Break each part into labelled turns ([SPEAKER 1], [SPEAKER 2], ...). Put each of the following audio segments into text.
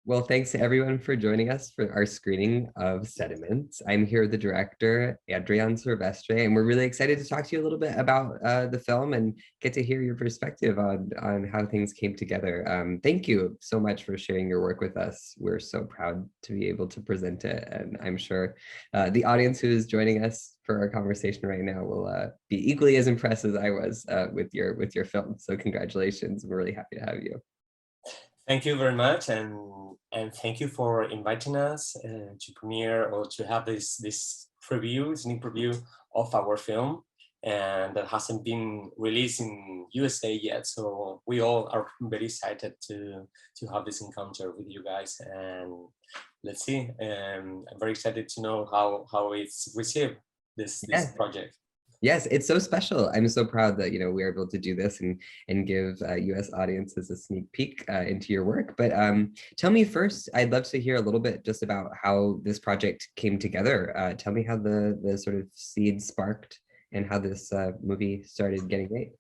[SPEAKER 1] Well, thanks to everyone for joining us for our screening of Sediments. I'm here with the director, Adrian Silvestre, and we're really excited to talk to you a little bit about the film and get to hear your perspective on how things came together. Thank you so much for sharing your work with us. We're so proud to be able to present it, and I'm sure the audience who is joining us for our conversation right now will be equally as impressed as I was with your film. So congratulations. We're really happy to have you.
[SPEAKER 2] Thank you very much, and thank you for inviting us to premiere or to have this preview, sneak preview of our film, and that hasn't been released in USA yet. So we all are very excited to have this encounter with you guys, and let's see. I'm very excited to know how it's received this
[SPEAKER 1] Yeah.
[SPEAKER 2] project.
[SPEAKER 1] Yes, it's so special. I'm so proud that we're able to do this and give U.S. audiences a sneak peek into your work. But tell me first, I'd love to hear a little bit just about how this project came together. Tell me how the sort of seed sparked and how this movie started getting made.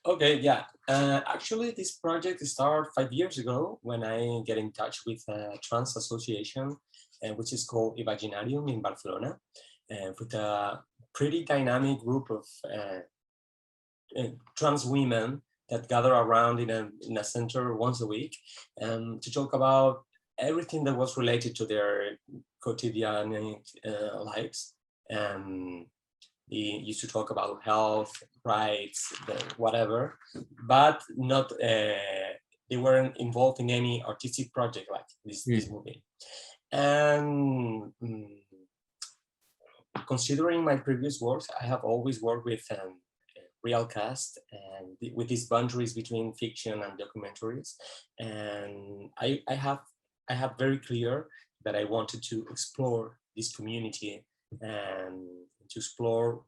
[SPEAKER 2] Okay, yeah. Actually, this project started 5 years ago when I get in touch with a trans association, which is called Imaginarium in Barcelona, with a pretty dynamic group of trans women that gather around in a center once a week to talk about everything that was related to their quotidian lives. They used to talk about health, rights, whatever, but not. They weren't involved in any artistic project like this movie. And considering my previous works, I have always worked with real cast and with these boundaries between fiction and documentaries. And I have very clear that I wanted to explore this community and to explore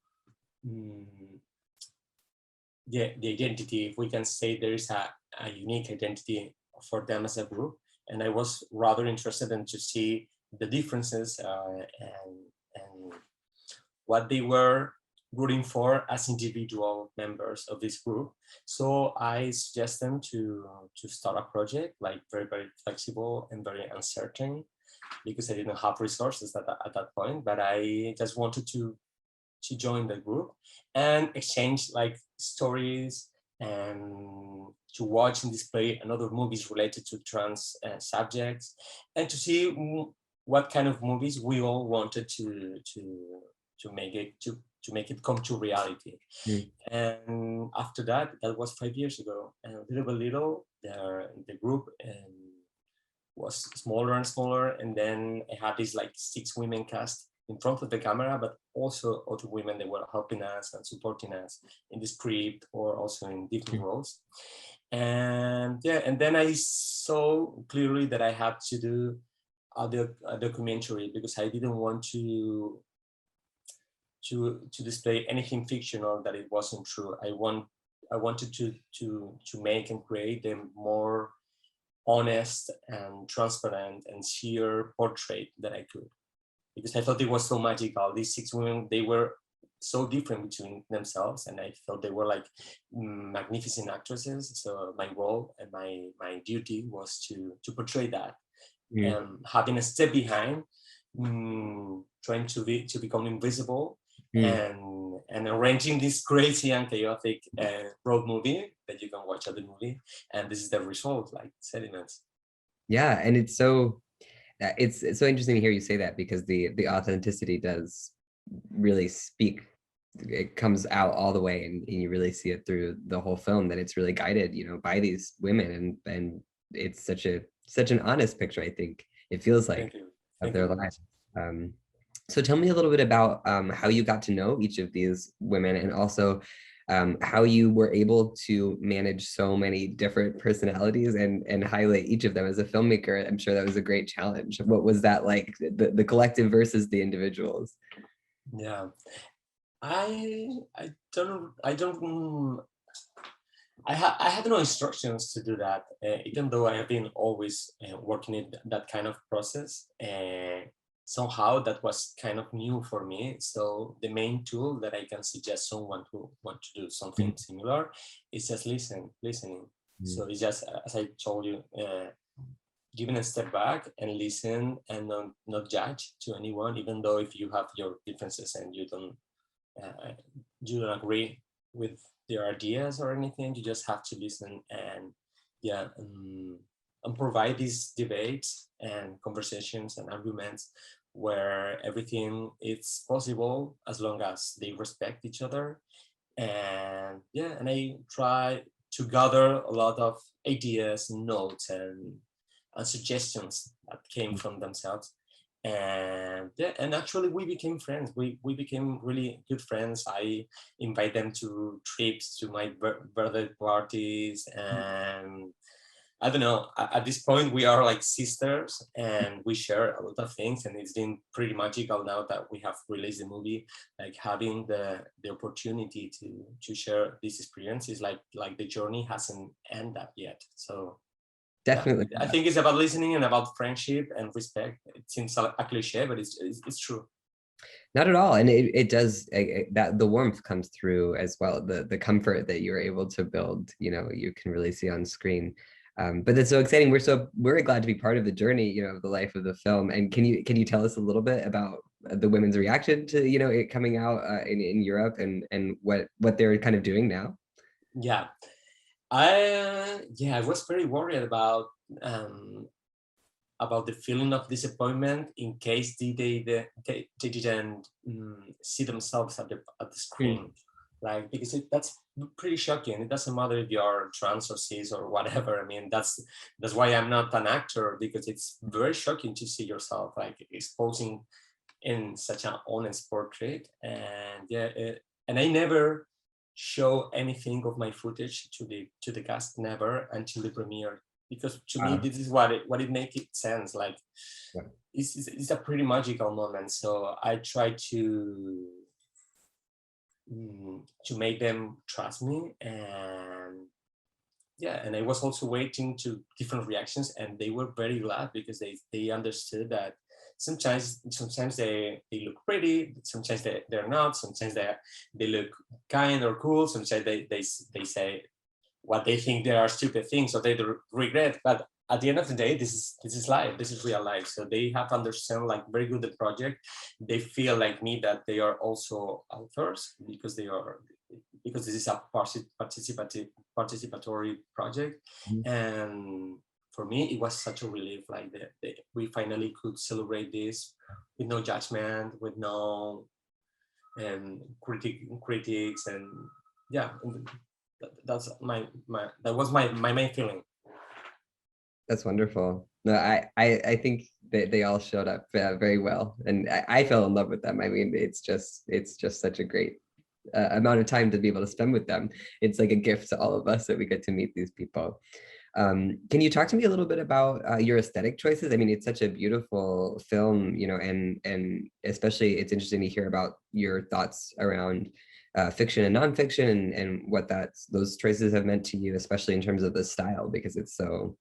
[SPEAKER 2] the identity, if we can say there is a unique identity for them as a group. And I was rather interested in to see the differences and what they were rooting for as individual members of this group. So I suggest them to start a project like very flexible and very uncertain, because I didn't have resources at that point, but I just wanted to join the group and exchange like stories and to watch and display another movies related to trans subjects, and to see what kind of movies we all wanted to make it come to reality. And after that was 5 years ago, and little by little the group was smaller and smaller, and then I had this like 6 women cast in front of the camera, but also other women that were helping us and supporting us in the script or also in different roles. And yeah, and then I saw clearly that I had to do a documentary, because I didn't want to display anything fictional that it wasn't true. I wanted to make and create a more honest and transparent and sheer portrait that I could, because I thought it was so magical. These 6 women, they were so different between themselves, and I felt they were like magnificent actresses. So my role and my duty was to portray that, and having a step behind, trying to become invisible, and arranging this crazy and chaotic road movie that you can watch at the movie. And this is the result, like Sediments.
[SPEAKER 1] Yeah, and it's so interesting to hear you say that, because the authenticity does really speak. It comes out all the way, and you really see it through the whole film, that it's really guided by these women, and it's such an honest picture, I think it feels like, of their lives. So tell me a little bit about how you got to know each of these women, and also how you were able to manage so many different personalities and highlight each of them. As a filmmaker, I'm sure that was a great challenge. What was that like, the collective versus the individuals?
[SPEAKER 2] Yeah, I don't I had no instructions to do that, even though I have been always working in that kind of process. Somehow that was kind of new for me. So the main tool that I can suggest someone who want to do something similar is just listening. So it's just, as I told you, giving a step back and listen and not judge to anyone, even though if you have your differences and uh, you don't agree with their ideas or anything, you just have to listen and yeah, and provide these debates and conversations and arguments where everything is possible as long as they respect each other. And yeah, and I try to gather a lot of ideas, notes, and suggestions that came from themselves. And yeah, and actually we became friends. We became really good friends. I invite them to trips to my birthday parties, and I don't know, at this point we are like sisters and we share a lot of things, and it's been pretty magical now that we have released the movie, like having the opportunity to share this experience is like the journey hasn't ended up yet. So yeah,
[SPEAKER 1] Definitely.
[SPEAKER 2] I think it's about listening and about friendship and respect. It seems a cliche, but it's true.
[SPEAKER 1] Not at all, and it does that the warmth comes through as well. The comfort that you're able to build, you can really see on screen. But that's so exciting. We're glad to be part of the journey, of the life of the film. And can you tell us a little bit about the women's reaction to it coming out in Europe and what they're kind of doing now?
[SPEAKER 2] Yeah, I was very worried um, about the feeling of disappointment in case they didn't see themselves at the
[SPEAKER 1] Mm.
[SPEAKER 2] screen, like because that's pretty shocking. It doesn't matter if you're trans or cis or whatever. I mean, that's why I'm not an actor, because it's very shocking to see yourself like exposing in such an honest portrait. And yeah, and I never show anything of my footage to the cast, never, until the premiere, because to me this is what it makes it sense. Like
[SPEAKER 1] Yeah.
[SPEAKER 2] it's a pretty magical moment, so I try to make them trust me. And yeah, and I was also waiting to different reactions, and they were very glad because they understood that sometimes they look pretty, sometimes they're not, sometimes they look kind or cool, sometimes they say what they think they are stupid things or they regret. But at the end of the day, this is life, this is real life. So they have understand like very good the project. They feel like me that they are also authors because this is a participatory project.
[SPEAKER 1] Mhm.
[SPEAKER 2] And for me, it was such a relief, like we finally could celebrate this with no judgment, with no critics, and yeah, and that's that was my main feeling.
[SPEAKER 1] That's wonderful. No, I think that they all showed up very well, and I fell in love with them. I mean, it's just such a great amount of time to be able to spend with them. It's like a gift to all of us that we get to meet these people. Can you talk to me a little bit about your aesthetic choices? I mean, it's such a beautiful film, and especially it's interesting to hear about your thoughts around fiction and nonfiction and what those choices have meant to you, especially in terms of the style, because it's so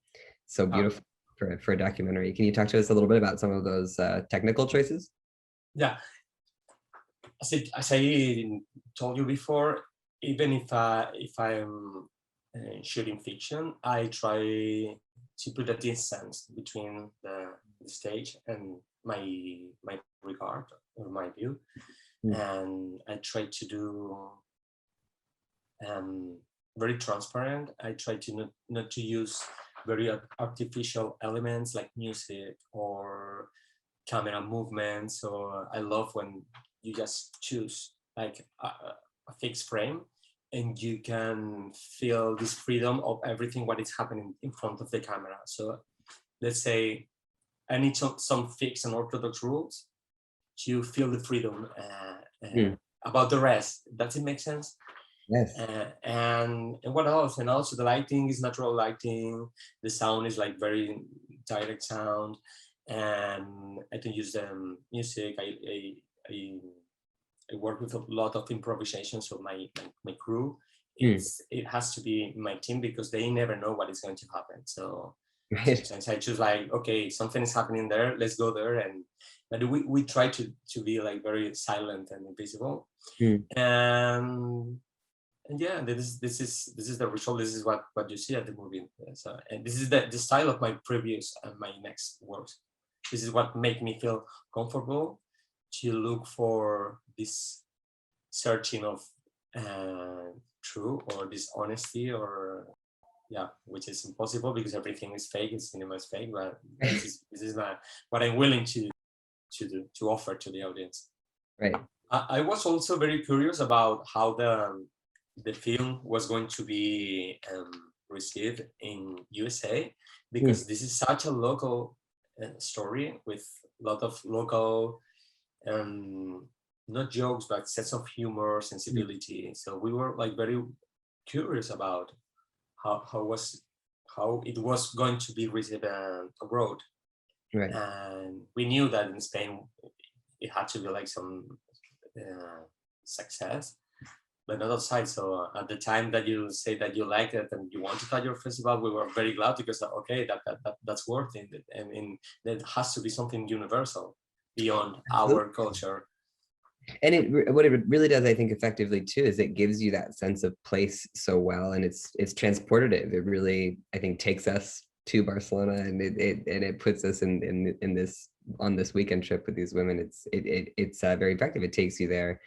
[SPEAKER 2] Uh,
[SPEAKER 1] beautiful for a documentary. Can you talk to us a little bit about some of those technical choices?
[SPEAKER 2] yeah, as I told you before, even if I'm shooting fiction, I try to put a distance between the stage and my regard or my view,
[SPEAKER 1] Mm.
[SPEAKER 2] and I try to do very transparent. I try to not to use very artificial elements like music or camera movements. So I love when you just choose like a fixed frame and you can feel this freedom of everything what is happening in front of the camera. So let's say I need some fixed and orthodox rules to feel the freedom
[SPEAKER 1] Mm.
[SPEAKER 2] about the rest. Does it make sense?
[SPEAKER 1] Yes.
[SPEAKER 2] And what else? And also the lighting is natural lighting. The sound is like very direct sound, and I can use music. I, I work with a lot of improvisation. So my crew,
[SPEAKER 1] Mm.
[SPEAKER 2] it has to be my team because they never know what is going to happen. So
[SPEAKER 1] Right.
[SPEAKER 2] sometimes I choose like, okay, something is happening there. Let's go there, and but we try to be like very silent and invisible.
[SPEAKER 1] Mm.
[SPEAKER 2] And and yeah, this is the result. This is what you see at the movie. So, and this is the style of my previous and my next works. This is what make me feel comfortable to look for this searching of true or this honesty, or yeah, which is impossible because everything is fake. Cinema is fake, but this is what I'm willing to do, to offer to the audience.
[SPEAKER 1] Right.
[SPEAKER 2] I was also very curious about how the film was going to be received in USA,
[SPEAKER 1] Mm.
[SPEAKER 2] because this is such a local story with a lot of local, um, not jokes, but sense of humor, sensibility. So we were like very curious about how it was going to be received abroad,
[SPEAKER 1] Right.
[SPEAKER 2] and we knew that in Spain it had to be like some success, but not outside. So at the time that you say that you like it and you want to at your festival, we were very glad, because okay, that's worth it. I mean, there has to be something universal beyond our culture.
[SPEAKER 1] And what it really does, I think, effectively too, is it gives you that sense of place so well, and it's transportative. It really, I think, takes us to Barcelona, and it puts us in this on this weekend trip with these women. It's very effective. It takes you there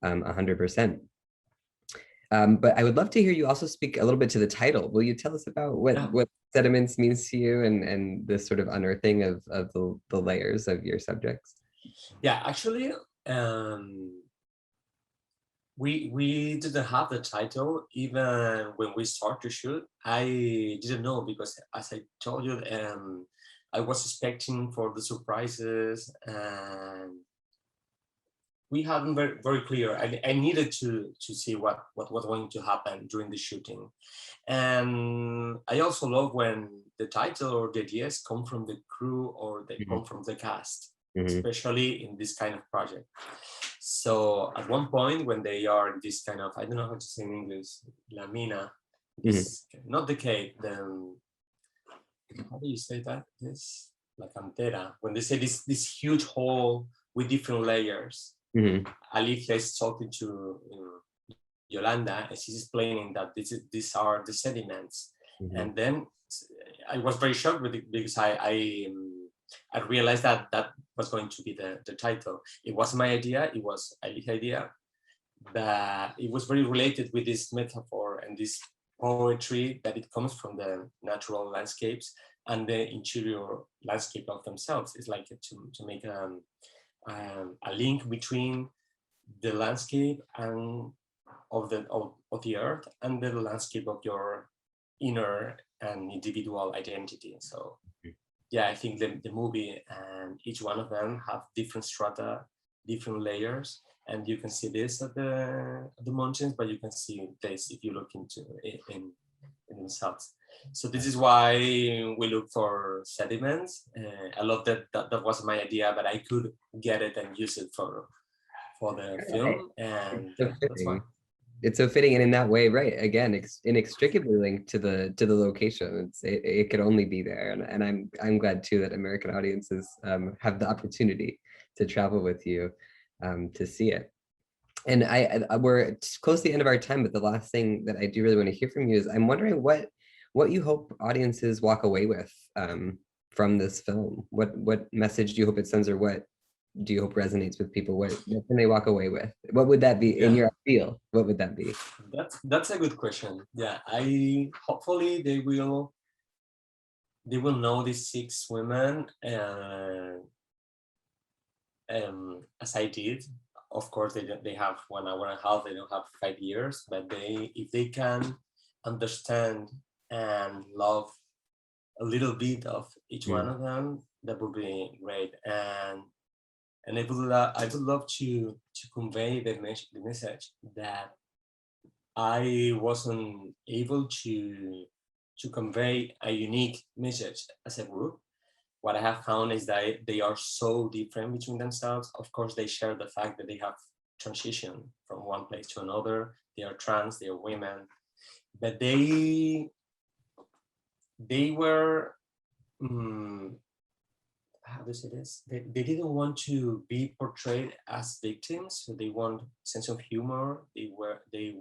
[SPEAKER 1] 100%. But I would love to hear you also speak a little bit to the title. Will you tell us about
[SPEAKER 2] Yeah,
[SPEAKER 1] what Sediments means to you, and this sort of unearthing of the layers of your subjects?
[SPEAKER 2] yeah. Actually, um, we didn't have the title even when we started to shoot. I didn't know, because as I told you, I was expecting for the surprises, and we hadn't very clear. I needed to see what was going to happen during the shooting. And I also love when the title or the ideas come from the crew or they come from the cast,
[SPEAKER 1] Mm-hmm.
[SPEAKER 2] especially in this kind of project. So at one point when they are in this kind of, I don't know how to say in English, La Mina, this, not the cave, then how do you say that? This, La Cantera. When they say this huge hole with different layers,
[SPEAKER 1] Mm-hmm.
[SPEAKER 2] Alicia is talking to Yolanda, and she's explaining that these are the sediments.
[SPEAKER 1] Mm-hmm.
[SPEAKER 2] And then I was very shocked with it, because I realized that was going to be the title. It was my idea. It was Alicia's idea, but it was very related with this metaphor and this poetry that it comes from the natural landscapes and the interior landscape of themselves. It's like to make a link between the landscape and of the earth and the landscape of your inner and individual identity. So yeah, I think the movie and each one of them have different strata, different layers, and you can see this at the mountains, but you can see this if you look into it in themselves. So this is why we look for sediments. I love that was my idea, but I could get it and use it for the film, and
[SPEAKER 1] So
[SPEAKER 2] yeah, that's why.
[SPEAKER 1] fitting. It's so fitting, and in that way, right? Again, inextricably linked to the location. It could only be there, and I'm glad too that American audiences have the opportunity to travel with you to see it. And we're close to the end of our time, but the last thing that I do really want to hear from you is I'm wondering what you hope audiences walk away with from this film. What message do you hope it sends, or what do you hope resonates with people? What can they walk away with? What would that be in
[SPEAKER 2] Yeah,
[SPEAKER 1] your feel? What would that be?
[SPEAKER 2] that's a good question. Yeah, I hopefully they will know these six women, as I did. Of course, they have 1 hour and a half. They don't have 5 years, but if they can understand and love a little bit of each one
[SPEAKER 1] Mm,
[SPEAKER 2] of them, that would be great. And I would love to convey the message that I wasn't able to convey a unique message as a group. What I have found is that they are so different between themselves. Of course, they share the fact that they have transitioned from one place to another. They are trans, they are women, but they were, how to say this? They didn't want to be portrayed as victims. So they want sense of humor. They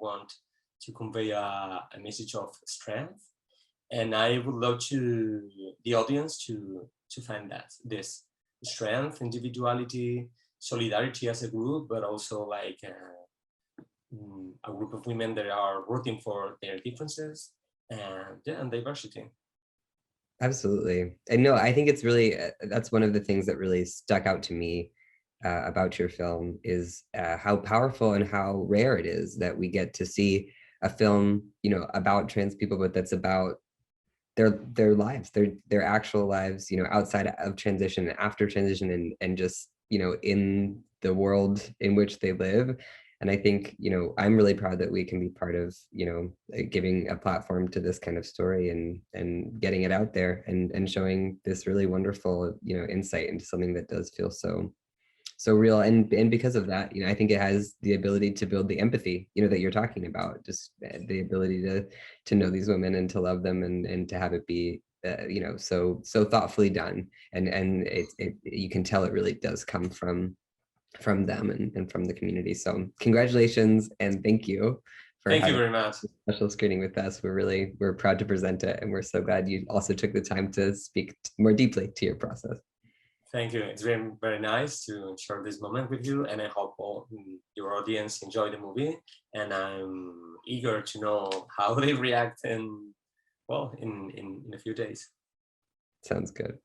[SPEAKER 2] want to convey a message of strength. And I would love to the audience to find that this strength, individuality, solidarity as a group, but also like a group of women that are working for their differences and yeah, and diversity.
[SPEAKER 1] Absolutely. And no, I think it's really, that's one of the things that really stuck out to me about your film is how powerful and how rare it is that we get to see a film, you know, about trans people, but that's about their lives, their actual lives, you know, outside of transition, after transition, and just, you know, in the world in which they live. And I think, you know, I'm really proud that we can be part of, you know, giving a platform to this kind of story and getting it out there and showing this really wonderful, you know, insight into something that does feel so real. And because of that, you know, I think it has the ability to build the empathy, you know, that you're talking about, just the ability to know these women and to love them and to have it be you know, so thoughtfully done. And it you can tell it really does come from them and from the community. So congratulations and thank you for
[SPEAKER 2] Thank you
[SPEAKER 1] having
[SPEAKER 2] very much.
[SPEAKER 1] a special screening with us. We're proud to present it, and we're so glad you also took the time to speak more deeply to your process.
[SPEAKER 2] Thank you. It's been very nice to share this moment with you, and I hope all your audience enjoy the movie. And I'm eager to know how they react in, well, in a few days.
[SPEAKER 1] Sounds good.